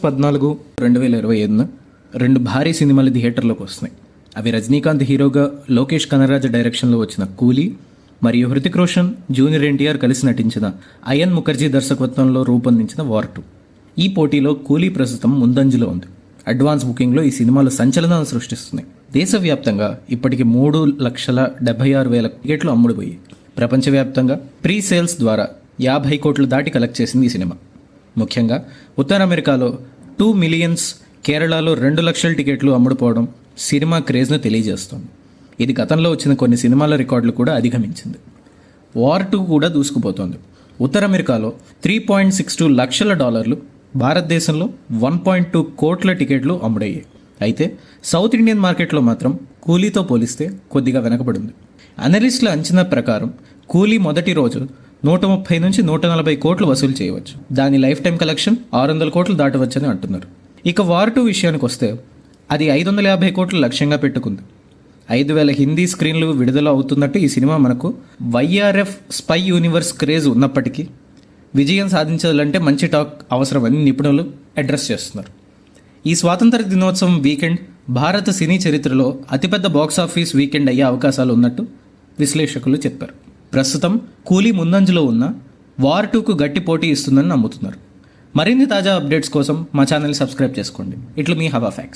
14, 2025 రెండు భారీ సినిమాలు థియేటర్లోకి వస్తున్నాయి. అవి రజనీకాంత్ హీరోగా లోకేష్ కనరాజ్ డైరెక్షన్లో వచ్చిన కూలీ మరియు హృతిక్ రోషన్, జూనియర్ ఎన్టీఆర్ కలిసి నటించిన అయన్ ముఖర్జీ దర్శకత్వంలో రూపొందించిన వార్ 2. ఈ పోటీలో కూలీ ప్రస్తుతం ముందంజలో ఉంది. అడ్వాన్స్ బుకింగ్లో ఈ సినిమాలు సంచలనాన్ని సృష్టిస్తున్నాయి. దేశవ్యాప్తంగా ఇప్పటికి 3,76,000 టికెట్లు అమ్ముడుపోయాయి. ప్రపంచవ్యాప్తంగా ప్రీ సేల్స్ ద్వారా 50 కోట్లు దాటి కలెక్ట్ చేసింది ఈ సినిమా. ముఖ్యంగా ఉత్తర అమెరికాలో 2 మిలియన్స్, కేరళలో 2 లక్షల టికెట్లు అమ్ముడుపోవడం సినిమా క్రేజ్ను తెలియజేస్తోంది. ఇది గతంలో వచ్చిన కొన్ని సినిమాల రికార్డులు కూడా అధిగమించింది. వార్ 2 కూడా దూసుకుపోతోంది. ఉత్తర అమెరికాలో $3.62 లక్షల, భారతదేశంలో 1.2 కోట్ల టికెట్లు అమ్ముడయ్యాయి. అయితే సౌత్ ఇండియన్ మార్కెట్లో మాత్రం కూలీతో పోలిస్తే కొద్దిగా వెనకబడింది. అనలిస్టుల అంచనా ప్రకారం కూలీ మొదటి రోజు 130 నుంచి 140 కోట్లు వసూలు చేయవచ్చు. దాని లైఫ్ టైం కలెక్షన్ 600 కోట్లు దాటవచ్చని అంటున్నారు. ఇక వార్ 2 విషయానికి వస్తే అది 550 కోట్లు లక్ష్యంగా పెట్టుకుంది. 5,000 హిందీ స్క్రీన్లు విడుదల అవుతున్నట్టు ఈ సినిమా మనకు వైఆర్ఎఫ్ స్పై యూనివర్స్ క్రేజ్ ఉన్నప్పటికీ విజయం సాధించాలంటే మంచి టాక్ అవసరమని నిపుణులు అడ్రస్ చేస్తున్నారు. ఈ స్వాతంత్ర దినోత్సవం వీకెండ్ భారత సినీ చరిత్రలో అతిపెద్ద బాక్సాఫీస్ వీకెండ్ అయ్యే అవకాశాలు ఉన్నట్టు విశ్లేషకులు చెప్పారు. ప్రస్తుతం కూలీ ముందంజలో ఉన్న వార్ 2కు గట్టి పోటీ ఇస్తుందని నమ్ముతున్నారు. మరిన్ని తాజా అప్డేట్స్ కోసం మా ఛానల్ సబ్స్క్రైబ్ చేసుకోండి. ఇట్లు మీ హవా ఫ్యాక్స్.